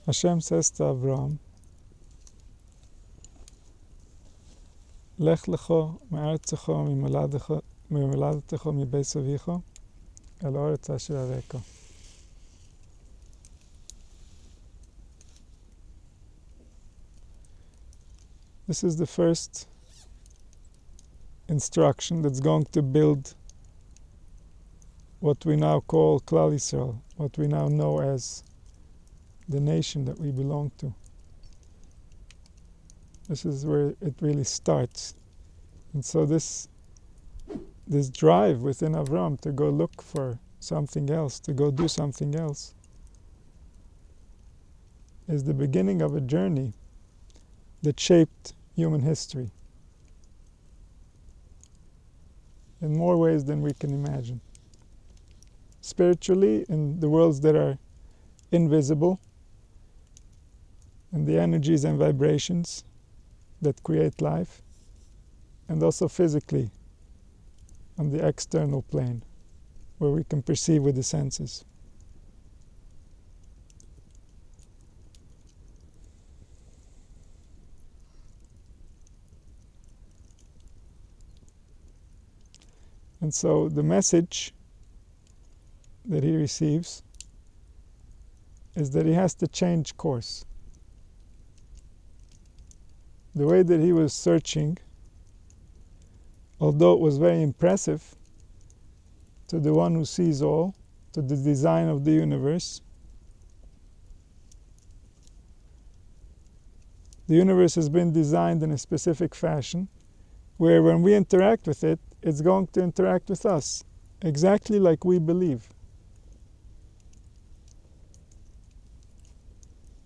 Hashem says to Avram, Lech lecho me'artzecho mimoladecho mibeis avicho el haaretz asher areka. This is the first instruction that's going to build what we now call Klal Yisrael, what we now know as the nation that we belong to. This is where it really starts. And so this drive within Avram to go look for something else, to go do something else, is the beginning of a journey that shaped human history in more ways than we can imagine. Spiritually, in the worlds that are invisible, and the energies and vibrations that create life, and also physically on the external plane, where we can perceive with the senses. And so the message that he receives is that he has to change course. The way that he was searching, although it was very impressive to the one who sees all, to the design of the universe, the universe has been designed in a specific fashion where when we interact with it, it's going to interact with us exactly like we believe,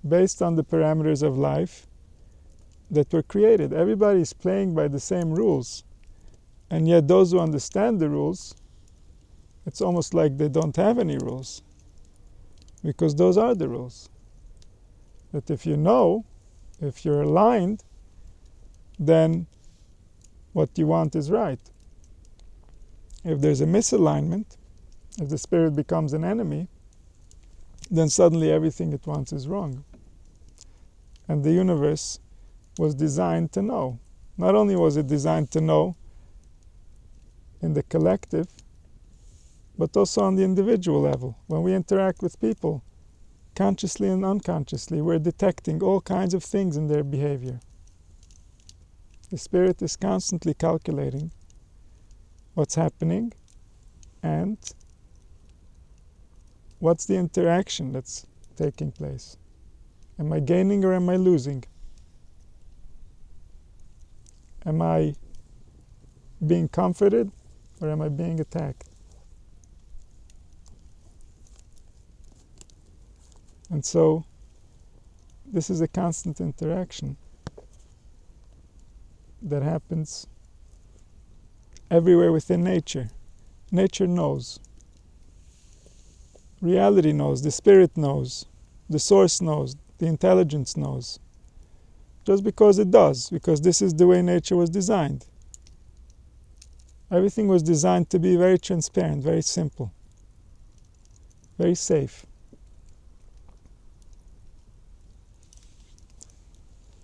based on the parameters of life that were created. Everybody is playing by the same rules, and yet those who understand the rules, it's almost like they don't have any rules, because those are the rules. That if you know, if you're aligned, then what you want is right. If there's a misalignment, if the spirit becomes an enemy, then suddenly everything it wants is wrong. And the universe was designed to know. Not only was it designed to know in the collective, but also on the individual level. When we interact with people, consciously and unconsciously, we're detecting all kinds of things in their behavior. The spirit is constantly calculating what's happening and what's the interaction that's taking place. Am I gaining or am I losing? Am I being comforted or am I being attacked? And so this is a constant interaction that happens everywhere within nature. Nature knows. Reality knows. The spirit knows. The source knows. The intelligence knows. Just because it does, because this is the way nature was designed. Everything was designed to be very transparent, very simple, very safe.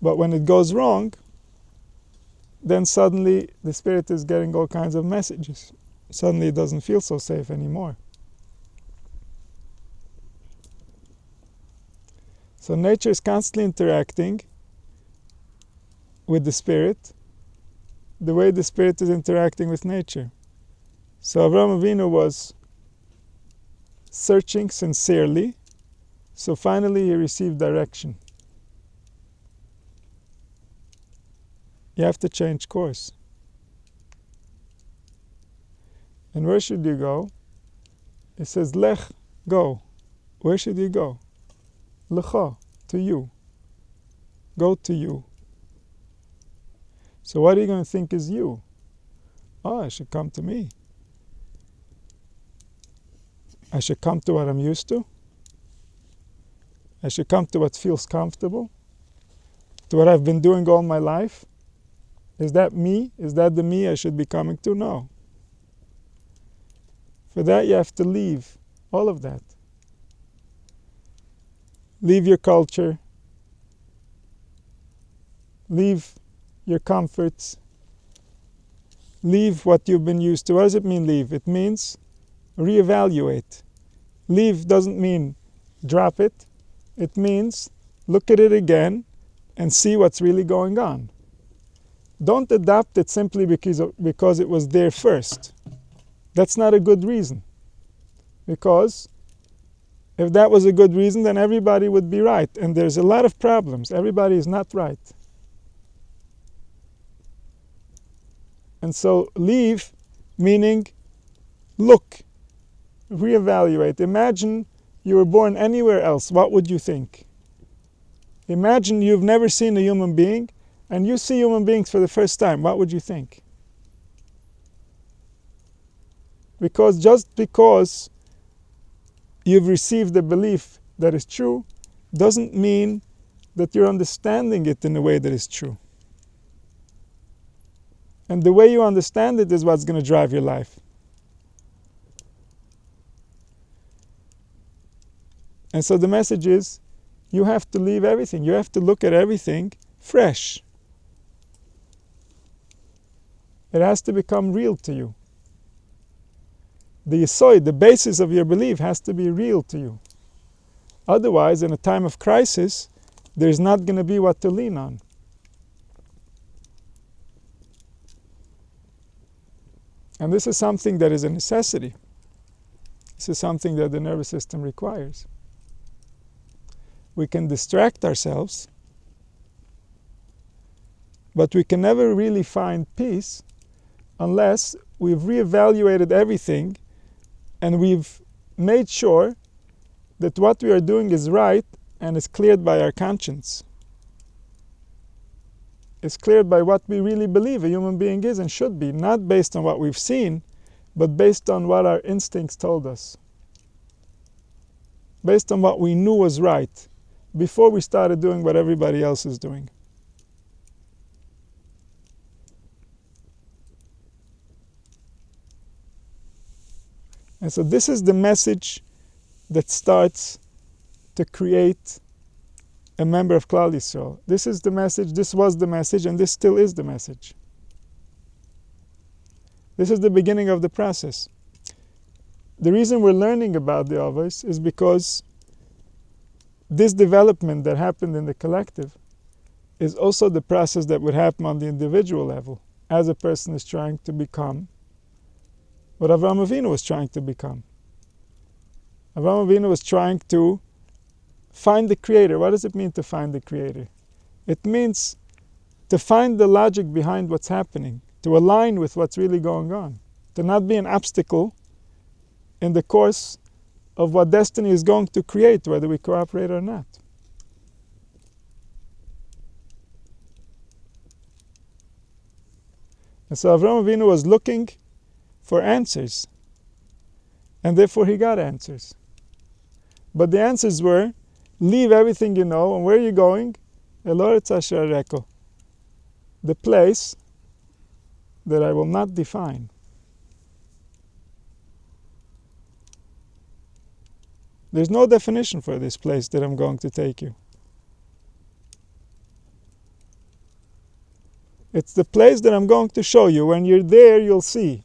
But when it goes wrong, then suddenly the spirit is getting all kinds of messages. Suddenly it doesn't feel so safe anymore. So nature is constantly interacting with the spirit the way the spirit is interacting with nature. So Avraham Avinu was searching sincerely, so finally he received direction. You have to change course. And where should you go? It says, Lech, go. Where should you go? Lecha, to you. Go to you. So what are you going to think is you? Oh, I should come to me. I should come to what I'm used to. I should come to what feels comfortable. To what I've been doing all my life. Is that me? Is that the me I should be coming to? No. For that you have to leave all of that. leave your culture, leave your comforts, leave what you've been used to. What does it mean, leave? It means reevaluate. Leave doesn't mean drop it. It means look at it again and see what's really going on. Don't adopt it simply because it was there first. That's not a good reason. Because if that was a good reason, then everybody would be right. And there's a lot of problems. Everybody is not right. And so leave, meaning look, reevaluate. Imagine you were born anywhere else. What would you think? Imagine you've never seen a human being and you see human beings for the first time. What would you think? Because just because you've received a belief that is true doesn't mean that you're understanding it in a way that is true. And the way you understand it is what's going to drive your life. And so the message is, you have to leave everything. You have to look at everything fresh. It has to become real to you. The yesod, the basis of your belief, has to be real to you. Otherwise, in a time of crisis, there's not going to be what to lean on. And this is something that is a necessity. This is something that the nervous system requires. We can distract ourselves, but we can never really find peace unless we've reevaluated everything and we've made sure that what we are doing is right and is cleared by our conscience. It's cleared by what we really believe a human being is and should be, not based on what we've seen, but based on what our instincts told us. Based on what we knew was right before we started doing what everybody else is doing. And so this is the message that starts to create a member of Klal Yisrael. This is the message, this was the message, and this still is the message. This is the beginning of the process. The reason we're learning about the Avos is because this development that happened in the collective is also the process that would happen on the individual level as a person is trying to become what Avraham Avinu was trying to become. Avraham Avinu was trying to find the Creator. What does it mean to find the Creator? It means to find the logic behind what's happening, to align with what's really going on, to not be an obstacle in the course of what destiny is going to create, whether we cooperate or not. And so Avraham Avinu was looking for answers, and therefore he got answers. But the answers were, leave everything you know, and where are you going? El Oretz Asher Areko, the place that I will not define. There's no definition for this place that I'm going to take you. It's the place that I'm going to show you. When you're there, you'll see.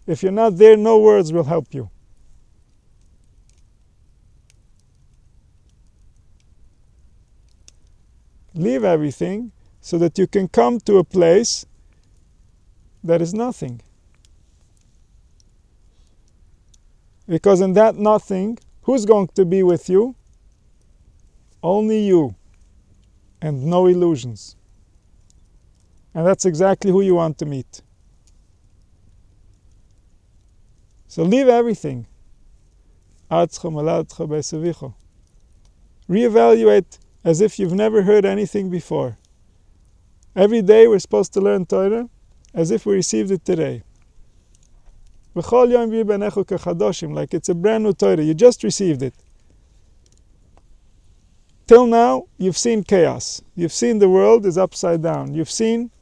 If you're not there, no words will help you. Leave everything so that you can come to a place that is nothing. Because in that nothing, who's going to be with you? Only you. And no illusions. And that's exactly who you want to meet. So leave everything. Reevaluate as if you've never heard anything before. Every day we're supposed to learn Torah as if we received it today. Like it's a brand new Torah. You just received it. Till now, you've seen chaos. You've seen the world is upside down. You've seen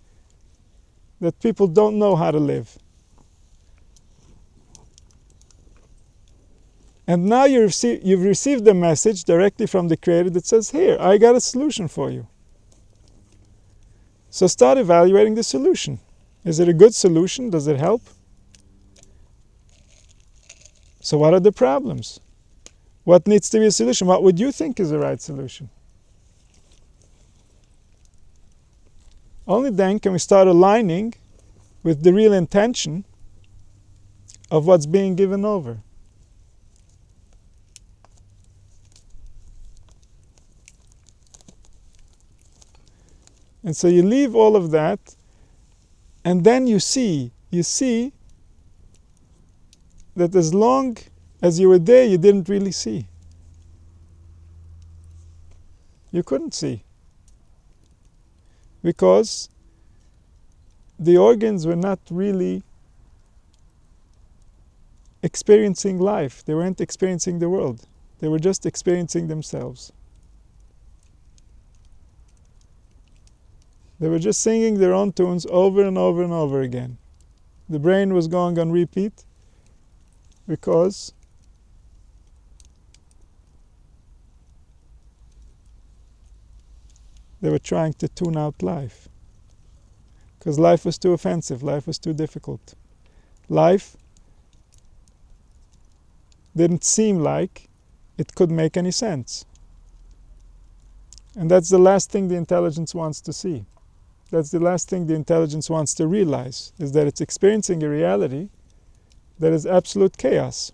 that people don't know how to live. And now you've received a message directly from the Creator that says, here, I got a solution for you. So start evaluating the solution. Is it a good solution? Does it help? So what are the problems? What needs to be a solution? What would you think is the right solution? Only then can we start aligning with the real intention of what's being given over. And so you leave all of that, and then you see that as long as you were there, you didn't really see. You couldn't see. Because the organs were not really experiencing life. They weren't experiencing the world. They were just experiencing themselves. They were just singing their own tunes over and over and over again. The brain was going on repeat because they were trying to tune out life. Because life was too offensive, life was too difficult. Life didn't seem like it could make any sense. And that's the last thing the intelligence wants to see. That's the last thing the intelligence wants to realize, is that it's experiencing a reality that is absolute chaos.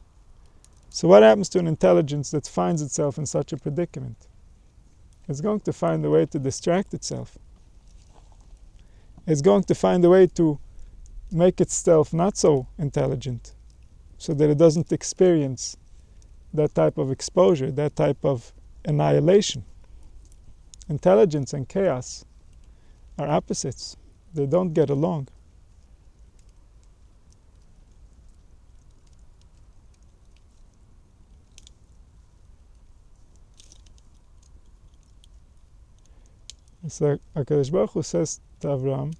So what happens to an intelligence that finds itself in such a predicament? It's going to find a way to distract itself. It's going to find a way to make itself not so intelligent, so that it doesn't experience that type of exposure, that type of annihilation. Intelligence and chaos are opposites. They don't get along. So HaKadosh Baruch Hu says to Avram,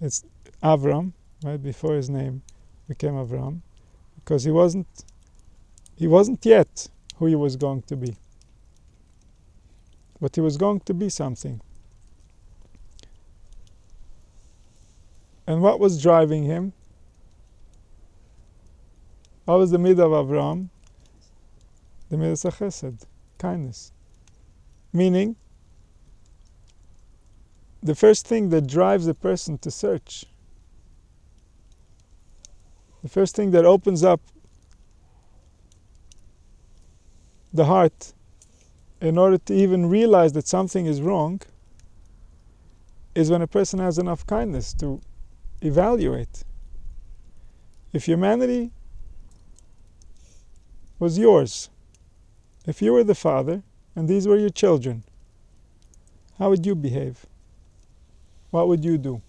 it's Avram, right, before his name became Avram, because he wasn't yet who he was going to be. But he was going to be something. And what was driving him? What was the midah of Avram? The midah of chesed, kindness. Meaning, the first thing that drives a person to search, the first thing that opens up the heart in order to even realize that something is wrong, is when a person has enough kindness to evaluate. If humanity was yours, if you were the father and these were your children, how would you behave? What would you do?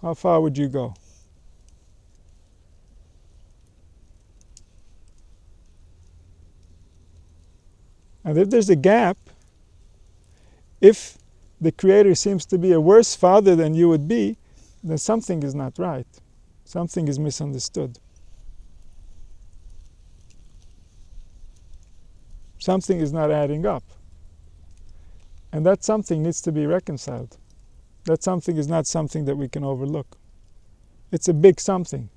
How far would you go? And if there's a gap, if the Creator seems to be a worse father than you would be, then something is not right. Something is misunderstood. Something is not adding up. And that something needs to be reconciled. That something is not something that we can overlook. It's a big something.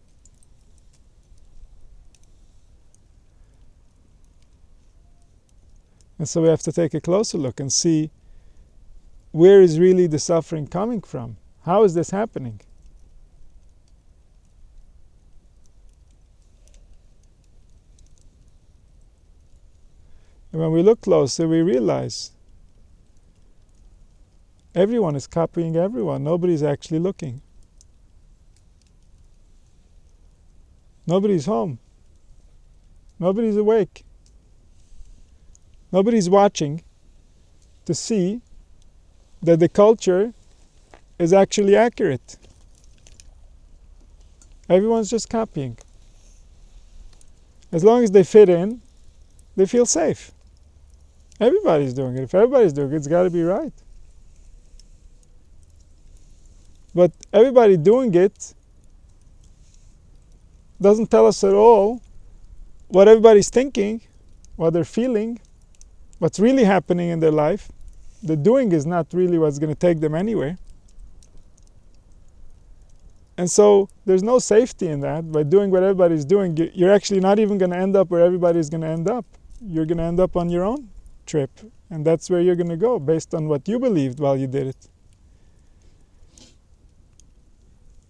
And so we have to take a closer look and see, where is really the suffering coming from? How is this happening? And when we look closer, we realize everyone is copying everyone. Nobody's actually looking. Nobody's home. Nobody's awake. Nobody's watching to see that the culture is actually accurate. Everyone's just copying. As long as they fit in, they feel safe. Everybody's doing it. If everybody's doing it, it's got to be right. But everybody doing it doesn't tell us at all what everybody's thinking, what they're feeling, what's really happening in their life, the doing is not really what's going to take them anywhere. And so there's no safety in that. By doing what everybody's doing, you're actually not even going to end up where everybody's going to end up. You're going to end up on your own trip. And that's where you're going to go, based on what you believed while you did it.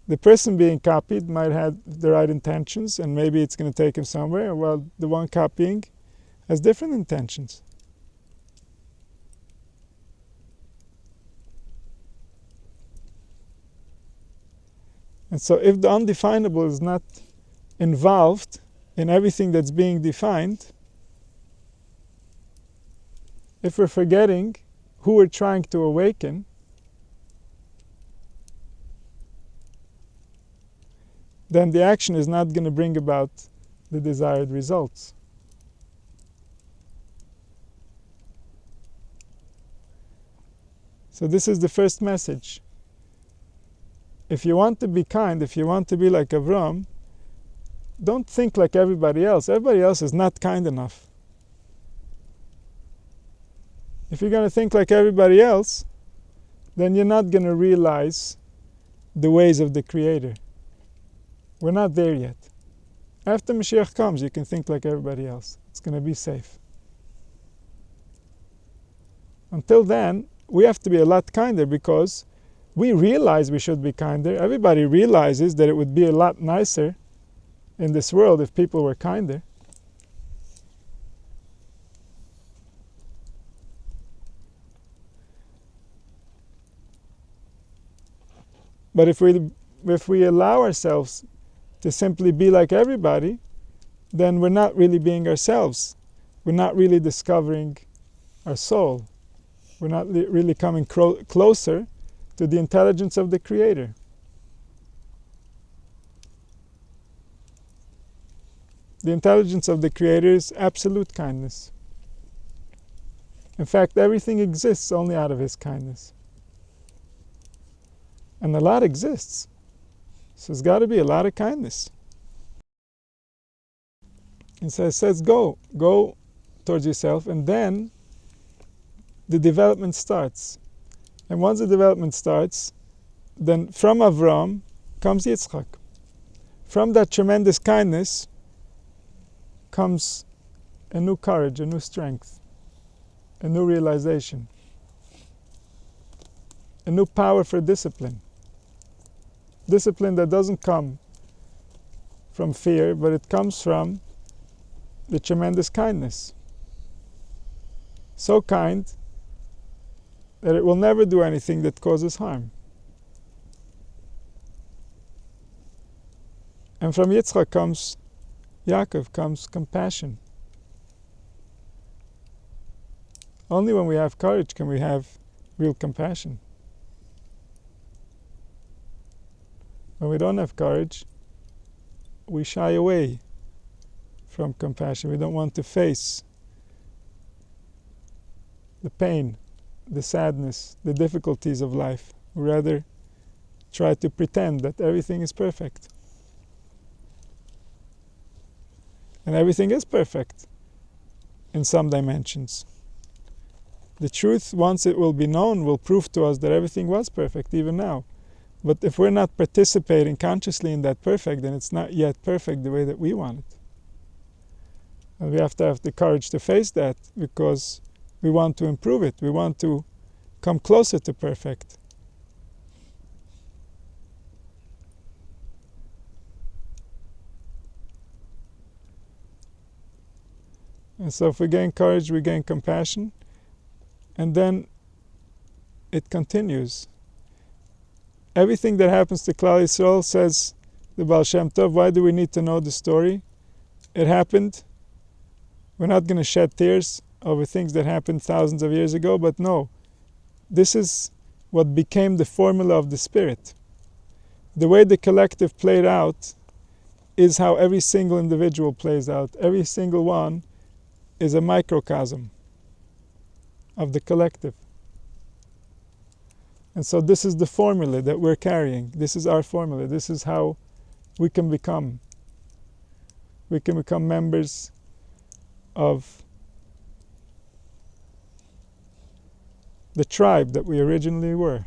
The person being copied might have the right intentions, and maybe it's going to take him somewhere, while the one copying has different intentions. And so if the undefinable is not involved in everything that's being defined, if we're forgetting who we're trying to awaken, then the action is not going to bring about the desired results. So this is the first message. If you want to be kind, if you want to be like Avram, don't think like everybody else. Everybody else is not kind enough. If you're going to think like everybody else, then you're not going to realize the ways of the Creator. We're not there yet. After Mashiach comes, you can think like everybody else. It's going to be safe. Until then, we have to be a lot kinder, because we realize we should be kinder. Everybody realizes that it would be a lot nicer in this world if people were kinder. But if we allow ourselves to simply be like everybody, then we're not really being ourselves. We're not really discovering our soul. We're not really coming closer to the intelligence of the Creator. The intelligence of the Creator is absolute kindness. In fact, everything exists only out of His kindness. And a lot exists. So there's got to be a lot of kindness. And so it says go towards yourself, and then the development starts. And once the development starts, then from Avram comes Yitzchak. From that tremendous kindness comes a new courage, a new strength, a new realization, a new power for discipline. Discipline that doesn't come from fear, but it comes from the tremendous kindness. So kind that it will never do anything that causes harm. And from Yitzchak comes Yaakov, comes compassion. Only when we have courage can we have real compassion. When we don't have courage, we shy away from compassion. We don't want to face the pain, the sadness, the difficulties of life. We rather try to pretend that everything is perfect. And everything is perfect in some dimensions. The truth, once it will be known, will prove to us that everything was perfect even now. But if we're not participating consciously in that perfect, then it's not yet perfect the way that we want it. And we have to have the courage to face that, because we want to improve it. We want to come closer to perfect. And so if we gain courage, we gain compassion, and then it continues. Everything that happens to Klal Yisrael, says the Baal Shem Tov, why do we need to know the story? It happened. We're not going to shed tears over things that happened thousands of years ago, but no. This is what became the formula of the Spirit. The way the collective played out is how every single individual plays out. Every single one is a microcosm of the collective. And so this is the formula that we're carrying. This is our formula. This is how we can become we can become members of the tribe that we originally were.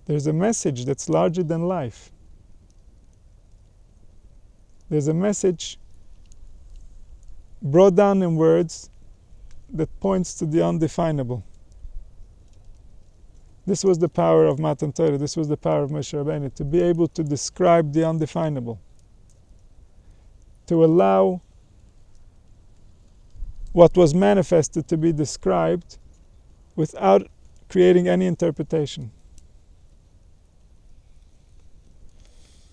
There's a message that's larger than life. There's a message brought down in words that points to the undefinable. This was the power of Matan Torah, this was the power of Moshe Rabbeinu, to be able to describe the undefinable. To allow what was manifested to be described without creating any interpretation.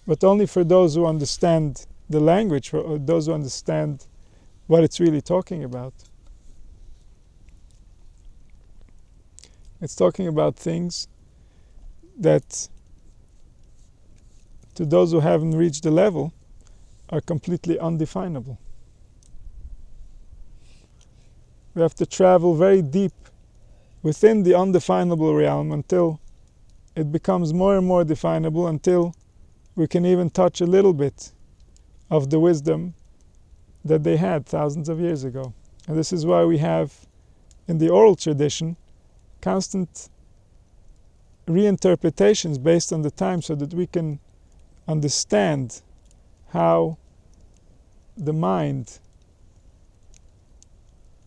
But only for those who understand the language, for those who understand what it's really talking about. It's talking about things that, to those who haven't reached the level, are completely undefinable. We have to travel very deep within the undefinable realm until it becomes more and more definable, until we can even touch a little bit of the wisdom that they had thousands of years ago. And this is why we have, in the oral tradition, constant reinterpretations based on the time, so that we can understand how the mind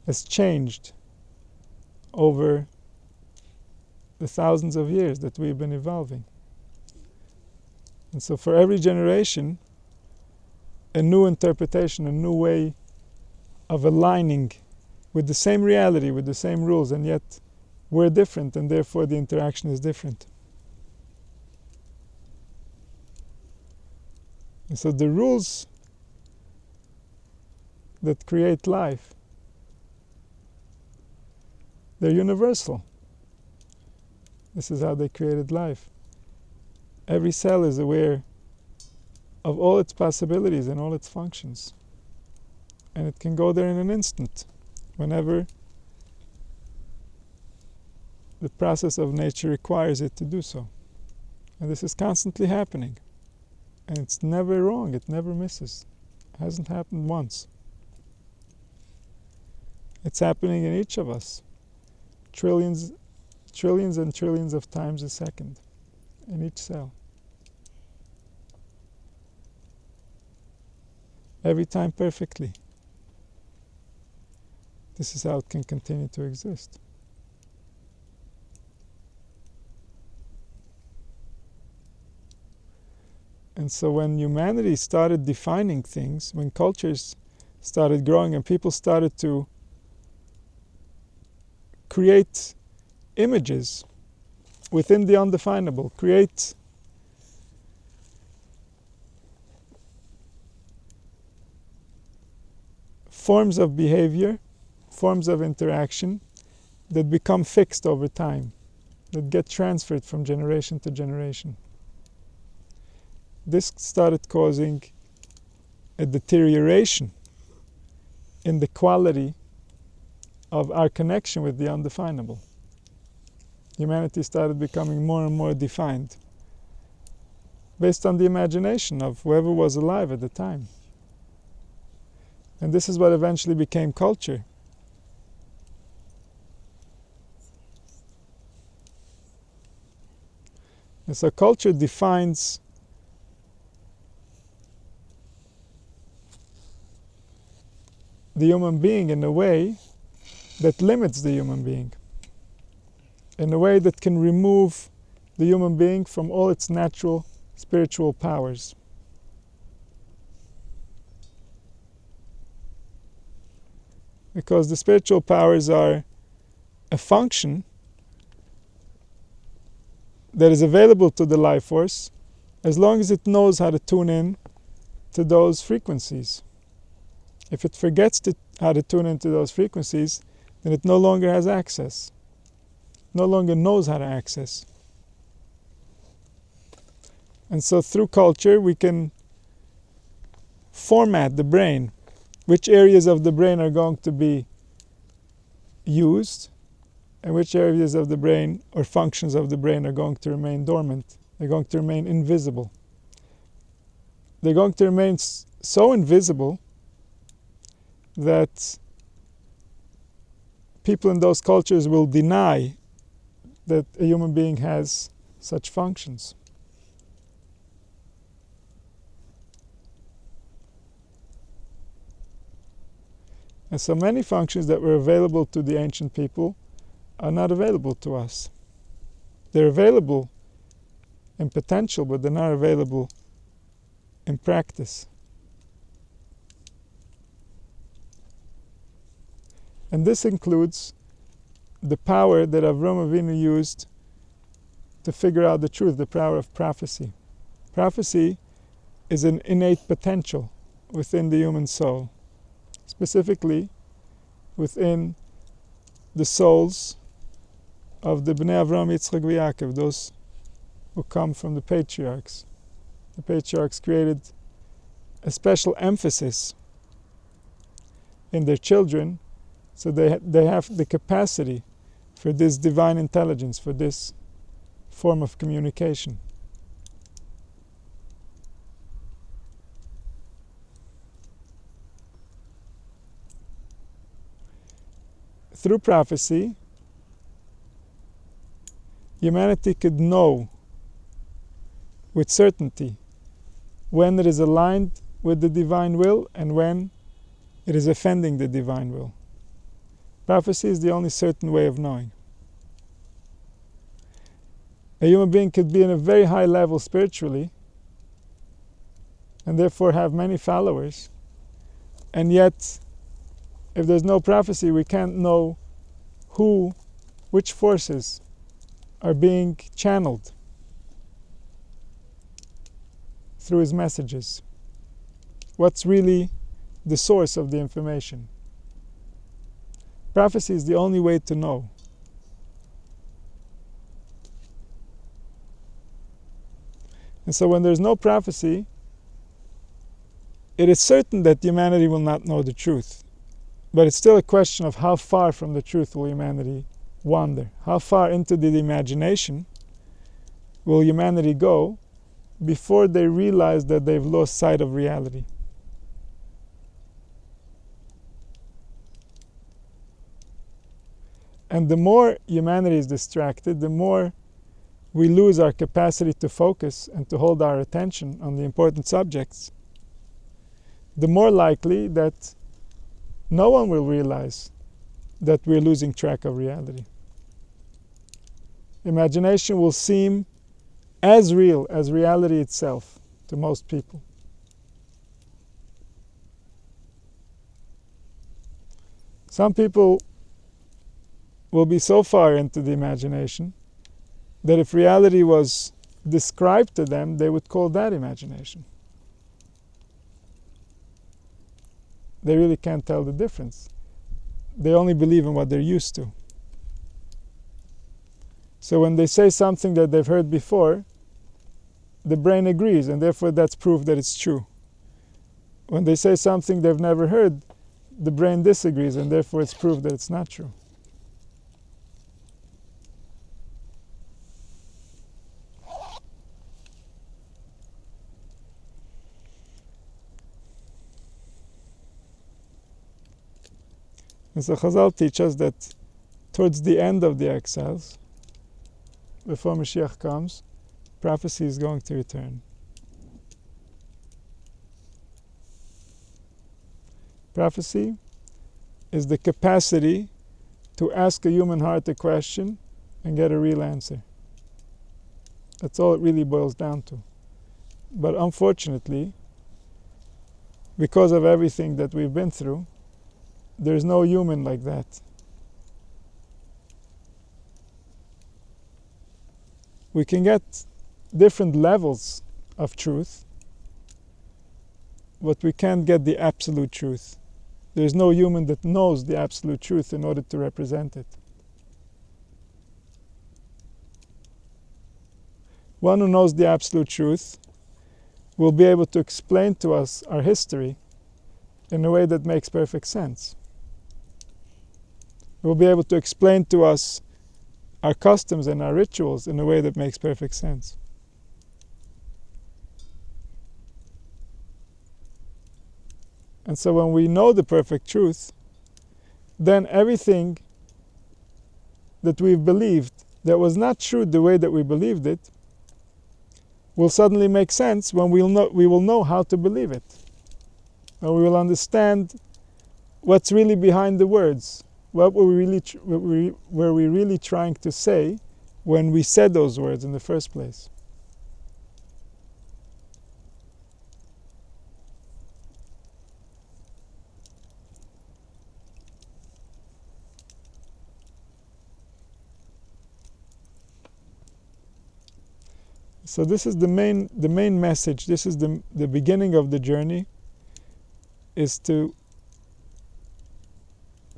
has changed over the thousands of years that we've been evolving. And so for every generation, a new interpretation, a new way of aligning with the same reality, with the same rules, and yet we're different, and therefore the interaction is different. And so the rules that create life, they're universal. This is how they created life. Every cell is aware of all its possibilities and all its functions. And it can go there in an instant, whenever the process of nature requires it to do so. And this is constantly happening. And it's never wrong, it never misses. It hasn't happened once. It's happening in each of us. Trillions and trillions of times a second in each cell. Every time perfectly. This is how it can continue to exist. And so when humanity started defining things, when cultures started growing and people started to create images within the undefinable, create forms of behavior, forms of interaction that become fixed over time, that get transferred from generation to generation. This started causing a deterioration in the quality of our connection with the undefinable. Humanity started becoming more and more defined based on the imagination of whoever was alive at the time. And this is what eventually became culture. And so culture defines the human being in a way that limits the human being, in a way that can remove the human being from all its natural spiritual powers. Because the spiritual powers are a function that is available to the life force as long as it knows how to tune in to those frequencies. If it forgets how to tune into those frequencies, then it no longer has access, no longer knows how to access. And so through culture we can format the brain. Which areas of the brain are going to be used and which areas of the brain or functions of the brain are going to remain dormant. They're going to remain invisible. They're going to remain so invisible that people in those cultures will deny that a human being has such functions. And so many functions that were available to the ancient people are not available to us. They're available in potential, but they're not available in practice. And this includes the power that Avram Avinu used to figure out the truth, the power of prophecy. Prophecy is an innate potential within the human soul, specifically within the souls of the Bnei Avram, Yitzchak, Yaakov, those who come from the patriarchs. The patriarchs created a special emphasis in their children, so they have the capacity for this divine intelligence, for this form of communication. Through prophecy, humanity could know with certainty when it is aligned with the divine will and when it is offending the divine will. Prophecy is the only certain way of knowing. A human being could be in a very high level spiritually and therefore have many followers, and yet if there's no prophecy, we can't know which forces are being channeled through his messages. What's really the source of the information? Prophecy is the only way to know. And so when there's no prophecy, it is certain that humanity will not know the truth. But it's still a question of how far from the truth will humanity wander? How far into the imagination will humanity go before they realize that they've lost sight of reality? And the more humanity is distracted, the more we lose our capacity to focus and to hold our attention on the important subjects, the more likely that no one will realize that we're losing track of reality. Imagination will seem as real as reality itself to most people. Some people will be so far into the imagination that if reality was described to them, they would call that imagination. They really can't tell the difference. They only believe in what they're used to. So when they say something that they've heard before, the brain agrees, and therefore that's proof that it's true. When they say something they've never heard, the brain disagrees, and therefore it's proof that it's not true. And so Chazal teach us that towards the end of the exiles, before Mashiach comes, prophecy is going to return. Prophecy is the capacity to ask a human heart a question and get a real answer. That's all it really boils down to. But unfortunately, because of everything that we've been through, there's no human like that. We can get different levels of truth, but we can't get the absolute truth. There's no human that knows the absolute truth in order to represent it. One who knows the absolute truth will be able to explain to us our history in a way that makes perfect sense. It will be able to explain to us our customs and our rituals in a way that makes perfect sense. And so when we know the perfect truth, then everything that we've believed that was not true the way that we believed it will suddenly make sense when we will know how to believe it. And we will understand what's really behind the words. What were we really trying to say when we said those words in the first place? So this is the main message. This is the beginning of the journey, is to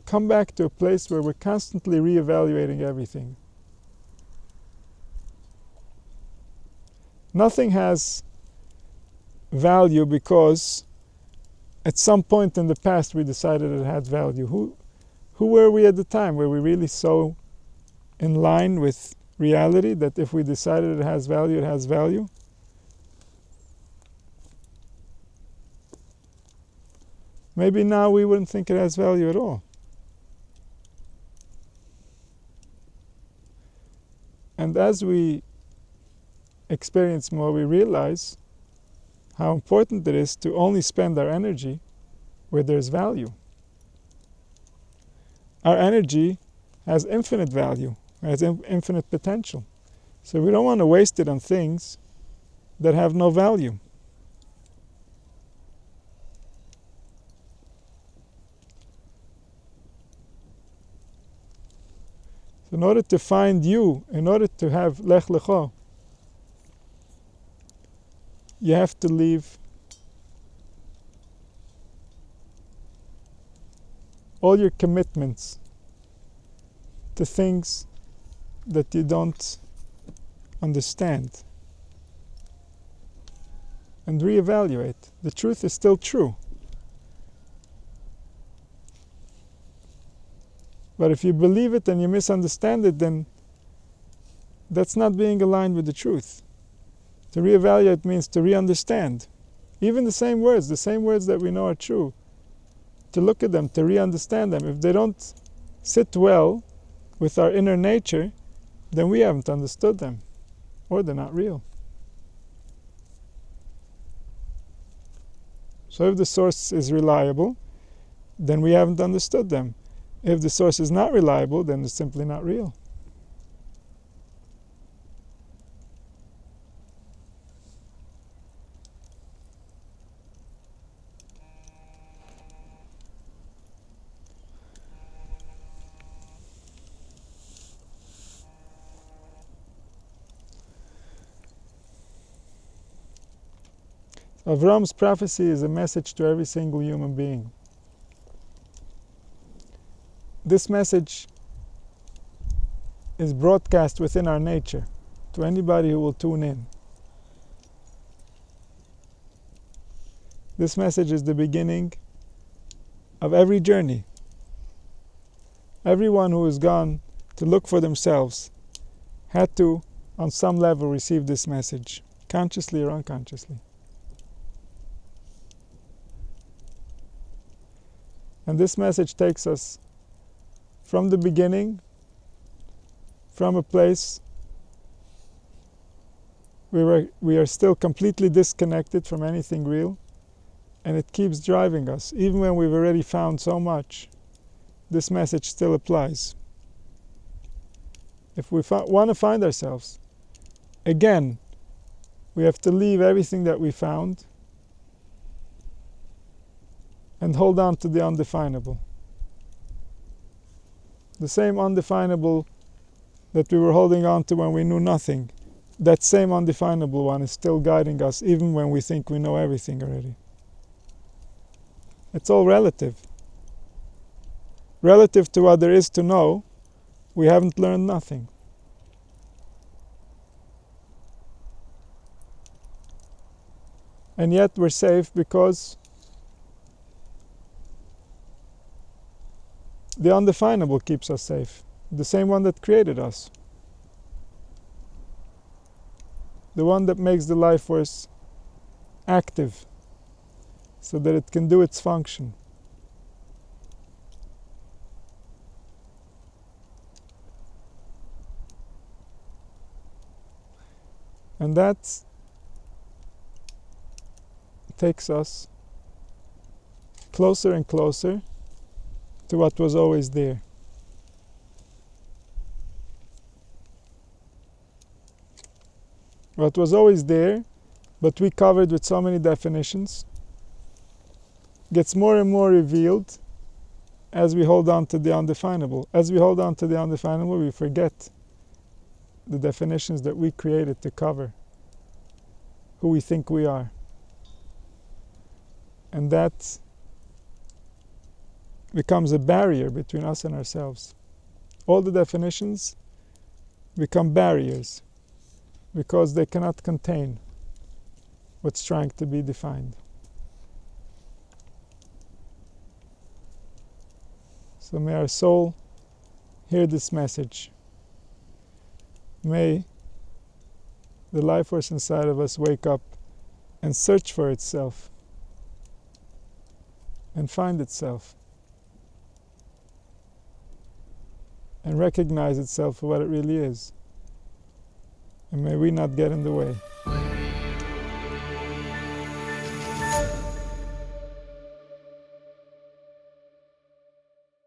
come back to a place where we're constantly reevaluating everything. Nothing has value because at some point in the past we decided it had value. Who were we at the time? Were we really so in line with reality that if we decided it has value, it has value? Maybe now we wouldn't think it has value at all. And as we experience more, we realize how important it is to only spend our energy where there's value. Our energy has infinite value, has infinite potential. So we don't want to waste it on things that have no value. So in order to find you, in order to have Lech Lecho, you have to leave all your commitments to things that you don't understand and reevaluate. The truth is still true. But if you believe it and you misunderstand it, then that's not being aligned with the truth. To reevaluate means to re-understand. Even the same words that we know are true, to look at them, to re-understand them. If they don't sit well with our inner nature, then we haven't understood them, or they're not real. So if the source is reliable, then we haven't understood them. If the source is not reliable, then it's simply not real. Avram's prophecy is a message to every single human being. This message is broadcast within our nature to anybody who will tune in. This message is the beginning of every journey. Everyone who has gone to look for themselves had to, on some level, receive this message, consciously or unconsciously. And this message takes us from the beginning, from a place where we are still completely disconnected from anything real, and it keeps driving us. Even when we've already found so much, this message still applies. If we want to find ourselves, again, we have to leave everything that we found and hold on to the undefinable. The same undefinable that we were holding on to when we knew nothing, that same undefinable one is still guiding us even when we think we know everything already. It's all relative. Relative to what there is to know, we haven't learned nothing. And yet we're safe because The undefinable keeps us safe. The same one that created us. The one that makes the life force active so that it can do its function. And that takes us closer and closer to what was always there. What was always there, but we covered with so many definitions, gets more and more revealed as we hold on to the undefinable. As we hold on to the undefinable, we forget the definitions that we created to cover who we think we are. And that becomes a barrier between us and ourselves. All the definitions become barriers because they cannot contain what's trying to be defined. So may our soul hear this message. May the life force inside of us wake up and search for itself and find itself and recognize itself for what it really is. And may we not get in the way.